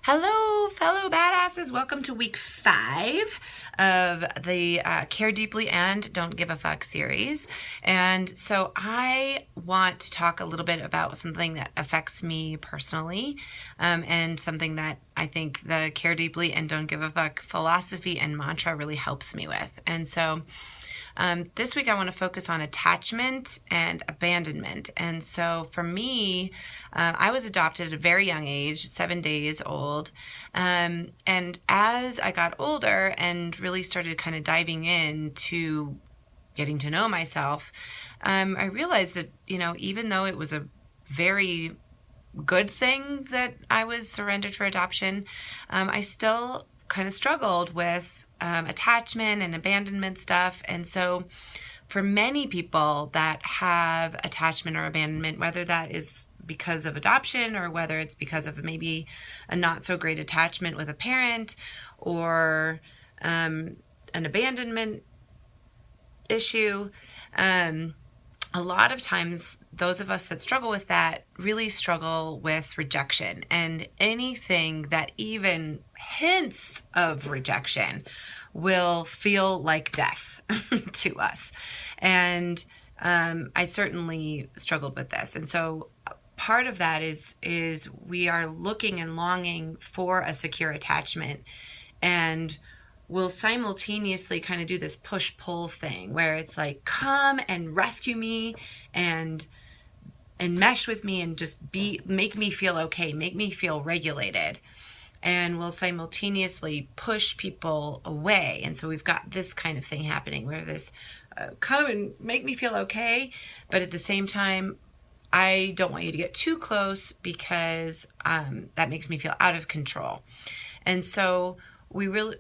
Hello, fellow badasses. Welcome to week 5 of the Care Deeply and Don't Give a Fuck series. And so I want to talk a little bit about something that affects me personally, and something that I think the Care Deeply and Don't Give a Fuck philosophy and mantra really helps me with. And so this week I want to focus on attachment and abandonment. And so for me, I was adopted at a very young age, 7 days old. And as I got older and really started kind of diving into getting to know myself, I realized that, even though it was a very good thing that I was surrendered for adoption, I still kind of struggled with attachment and abandonment stuff. And so for many people that have attachment or abandonment, whether that is because of adoption or whether it's because of maybe a not so great attachment with a parent or an abandonment issue, a lot of times those of us that struggle with that really struggle with rejection, and anything that even hints of rejection will feel like death to us. And I certainly struggled with this. And so part of that is we are looking and longing for a secure attachment, and we'll simultaneously kind of do this push-pull thing where it's like, come and rescue me and mesh with me and just make me feel okay, make me feel regulated. And we'll simultaneously push people away. And so we've got this kind of thing happening where this come and make me feel okay, but at the same time, I don't want you to get too close because that makes me feel out of control. And so we really,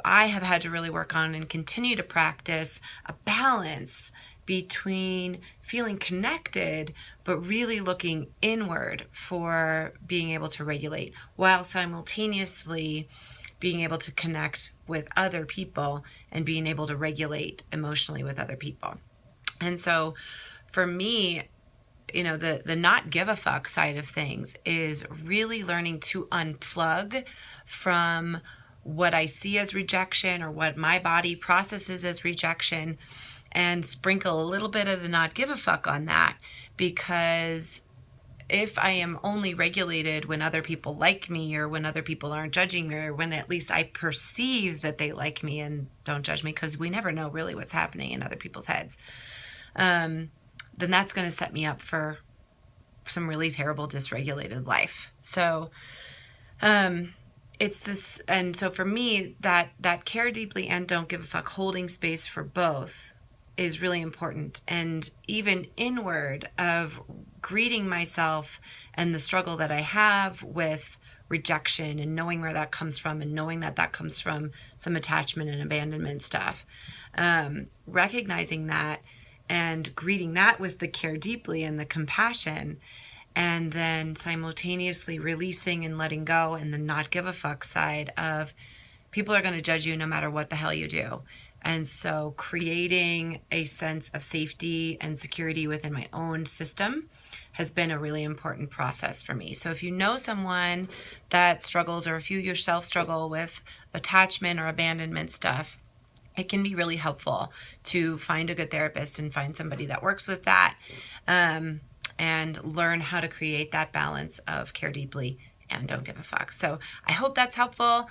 I have had to really work on and continue to practice a balance between feeling connected but really looking inward for being able to regulate, while simultaneously being able to connect with other people and being able to regulate emotionally with other people. And so for me, the not give a fuck side of things is really learning to unplug from what I see as rejection or what my body processes as rejection, and sprinkle a little bit of the not give a fuck on that. Because if I am only regulated when other people like me, or when other people aren't judging me, or when at least I perceive that they like me and don't judge me, because we never know really what's happening in other people's heads, then that's going to set me up for some really terrible dysregulated life. So it's this, and so for me, that care deeply and don't give a fuck, holding space for both, is really important. And even inward of greeting myself and the struggle that I have with rejection, and knowing where that comes from, and knowing that comes from some attachment and abandonment stuff, recognizing that and greeting that with the care deeply and the compassion, and then simultaneously releasing and letting go, and the not give a fuck side of people are going to judge you no matter what the hell you do. And so creating a sense of safety and security within my own system has been a really important process for me. So if you know someone that struggles, or if you yourself struggle with attachment or abandonment stuff, it can be really helpful to find a good therapist and find somebody that works with that, and learn how to create that balance of care deeply and don't give a fuck. So I hope that's helpful.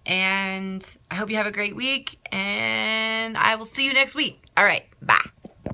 And I hope you have a great week, and I will see you next week. All right, bye.